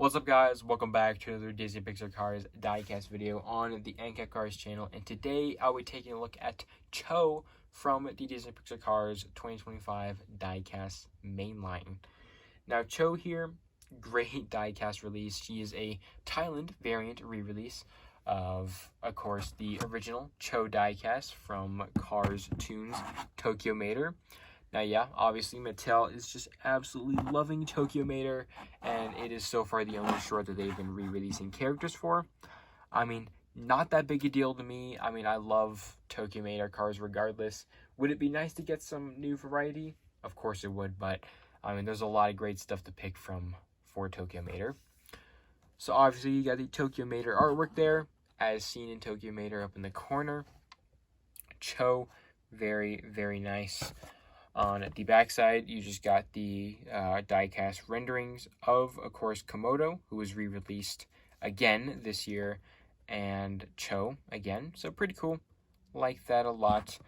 What's up, guys? Welcome back to another Disney Pixar Cars diecast video on the NCAT Cars channel, and today I'll be taking a look at Cho from the Disney Pixar Cars 2025 diecast mainline. Now, Cho here, great diecast release. She is a Thailand variant re-release of course, the original Cho diecast from Cars Toons Tokyo Mater. Now, yeah, obviously Mattel is just absolutely loving Tokyo Mater, and it is so far the only short that they've been re-releasing characters for. I mean, not that big a deal to me. I mean, I love Tokyo Mater cars regardless. Would it be nice to get some new variety? Of course it would, but I mean, there's a lot of great stuff to pick from for Tokyo Mater. So obviously you got the Tokyo Mater artwork there, as seen in Tokyo Mater up in the corner. Cho, very, very nice. On the backside, you just got the die-cast renderings of course, Komodo, who was re-released again this year, and Cho again. So pretty cool. Like that a lot.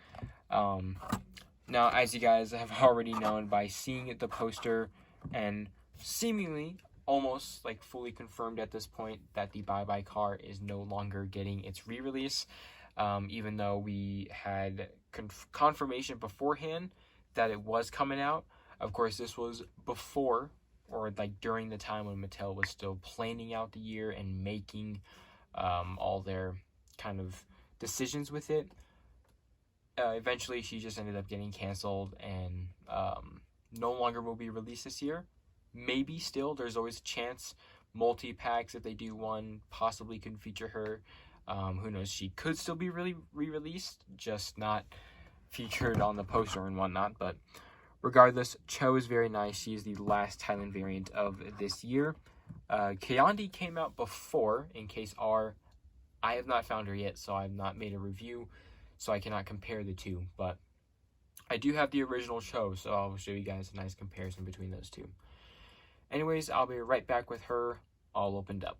Now, as you guys have already known by seeing the poster and seemingly almost like fully confirmed at this point that the Bye Bye car is no longer getting its re-release, even though we had confirmation beforehand that it was coming out. Of course, this was before, or like during the time when Mattel was still planning out the year and making all their kind of decisions with it. Eventually, she just ended up getting canceled and no longer will be released this year. Maybe still, there's always a chance. Multi-packs, if they do one, possibly could feature her. Who knows, she could still be re-released, just not featured on the poster and whatnot. But regardless, Cho is very nice. She is the last Thailand variant of this year. Kayandi came out before, in case R. I have not found her yet, so I have not made a review, so I cannot compare the two. But I do have the original Cho, so I'll show you guys a nice comparison between those two. Anyways, I'll be right back with her all opened up.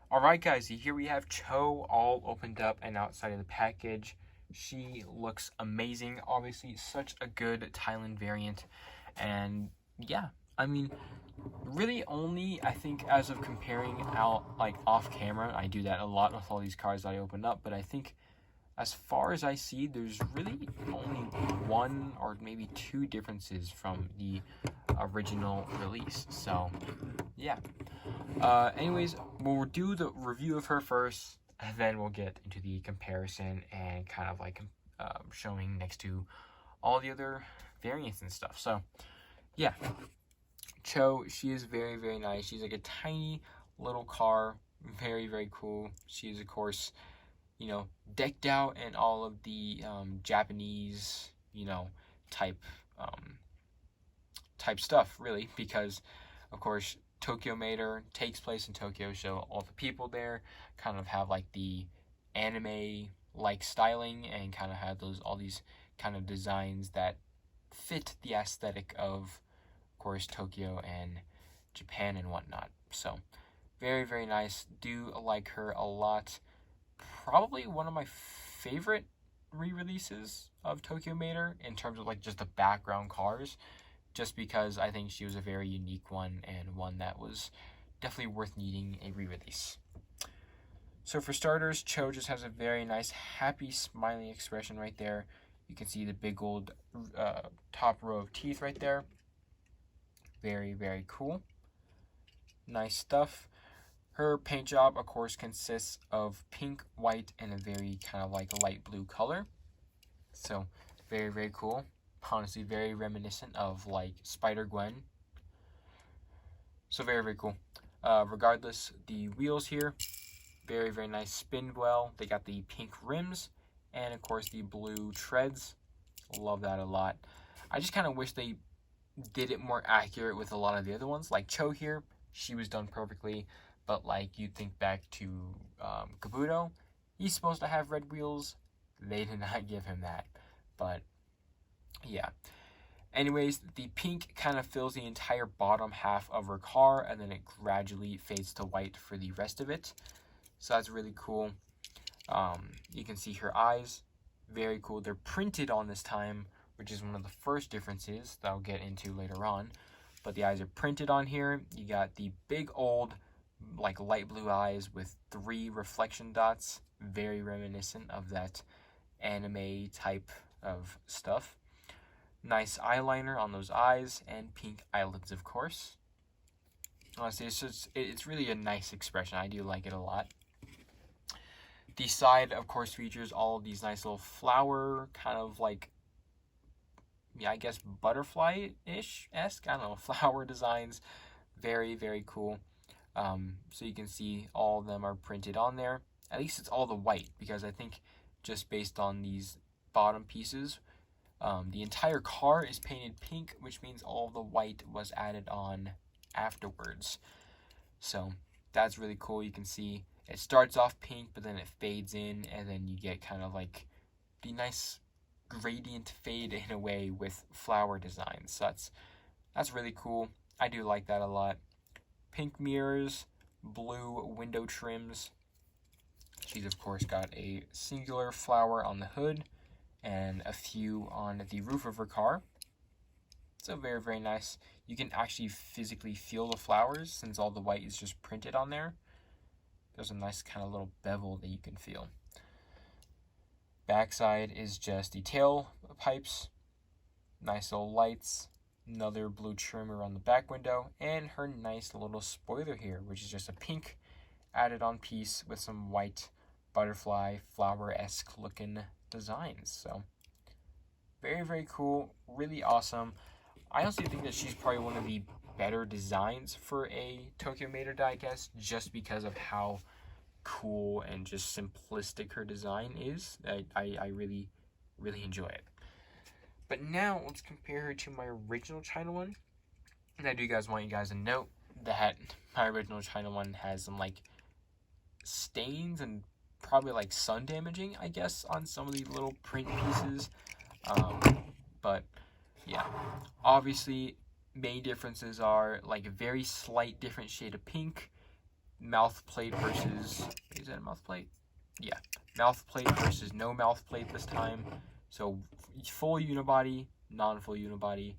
Alright guys, here we have Cho all opened up and outside of the package. She looks amazing. Obviously, such a good Thailand variant. And yeah, I mean, really only, I think, as of comparing out, like, off camera, I do that a lot with all these cards that I open up, but I think as far as I see, there's really only one or maybe two differences from the original release. So, yeah. Anyways, we'll do the review of her first, and then we'll get into the comparison and kind of like showing next to all the other variants and stuff. So, yeah. Cho, she is very, very nice. She's like a tiny little car. Very, very cool. She is, of course, you know, decked out in all of the Japanese, you know, type stuff, really, because, of course, Tokyo Mater takes place in Tokyo, so all the people there kind of have like the anime-like styling and kind of have all these kind of designs that fit the aesthetic of course, Tokyo and Japan and whatnot. So, very, very nice. Do like her a lot. Probably one of my favorite re-releases of Tokyo Mater in terms of like just the background cars, just because I think she was a very unique one and one that was definitely worth needing a re-release. So for starters, Cho just has a very nice, happy, smiling expression right there. You can see the big old top row of teeth right there. Very, very cool. Nice stuff. Her paint job, of course, consists of pink, white, and a very kind of like light blue color. So, very, very cool. Honestly, very reminiscent of like Spider-Gwen. So, very, very cool. Regardless, the wheels here, very, very nice, spin well. They got the pink rims and, of course, the blue treads. Love that a lot. I just kind of wish they did it more accurate with a lot of the other ones. Like Cho here, she was done perfectly. But like you think back to Kabuto, he's supposed to have red wheels. They did not give him that. But yeah. Anyways, the pink kind of fills the entire bottom half of her car, and then it gradually fades to white for the rest of it. So that's really cool. You can see her eyes. Very cool. They're printed on this time, which is one of the first differences that I'll get into later on. but the eyes are printed on here. You got the big old, like, light blue eyes with 3 reflection dots, very reminiscent of that anime type of stuff. Nice eyeliner on those eyes, and pink eyelids, of course. Honestly, it's really a nice expression. I do like it a lot. The side, of course, features all of these nice little flower, kind of like, yeah, I guess butterfly-ish-esque, I don't know, flower designs. Very, very cool. So you can see all of them are printed on there. At least it's all the white, because I think just based on these bottom pieces, the entire car is painted pink, which means all of the white was added on afterwards. So that's really cool. You can see it starts off pink, but then it fades in, and then you get kind of like the nice gradient fade in a way with flower designs. So that's really cool. I do like that a lot. Pink mirrors, blue window trims. She's of course got a singular flower on the hood and a few on the roof of her car. So very, very nice. You can actually physically feel the flowers since all the white is just printed on there. There's a nice kind of little bevel that you can feel. Backside is just the tail pipes, nice little lights, another blue trimmer on the back window, and her nice little spoiler here, which is just a pink added on piece with some white butterfly flower-esque looking designs. So very, very cool, really awesome. I honestly think that she's probably one of the better designs for a Tokyo Mater diecast, just because of how cool and just simplistic her design is. I really, really enjoy it. But now let's compare her to my original China one. And I do want you guys to note that my original China one has some like stains and probably like sun damaging, I guess, on some of the little print pieces. But yeah, obviously main differences are like a very slight different shade of pink, mouth plate versus, is that a mouth plate? Yeah, mouth plate versus no mouth plate this time. So full unibody, non-full unibody,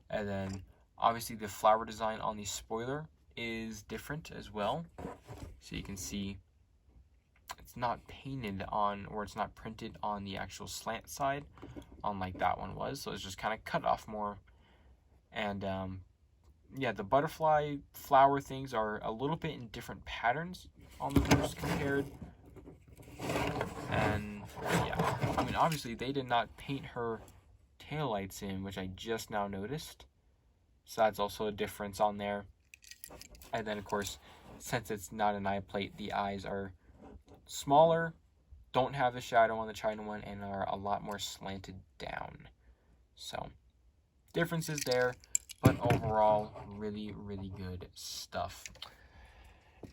and then obviously the flower design on the spoiler is different as well. So you can see it's not painted on, or it's not printed on the actual slant side, unlike that one was. So it's just kind of cut off more. And yeah, the butterfly flower things are a little bit in different patterns on the first compared. And yeah, I mean, obviously they did not paint her taillights in, which I just now noticed. So that's also a difference on there. And then of course, since it's not an eye plate, the eyes are smaller, don't have the shadow on the China one, and are a lot more slanted down. So differences there, but overall really, really good stuff.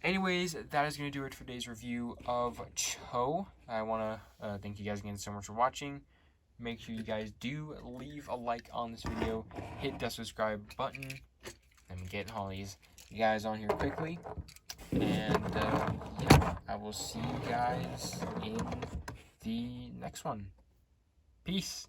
Anyways, that is going to do it for today's review of Cho. I want to thank you guys again so much for watching. Make sure you guys do leave a like on this video, hit that subscribe button. I'm getting all these guys on here quickly. And yeah, I will see you guys in the next one. Peace.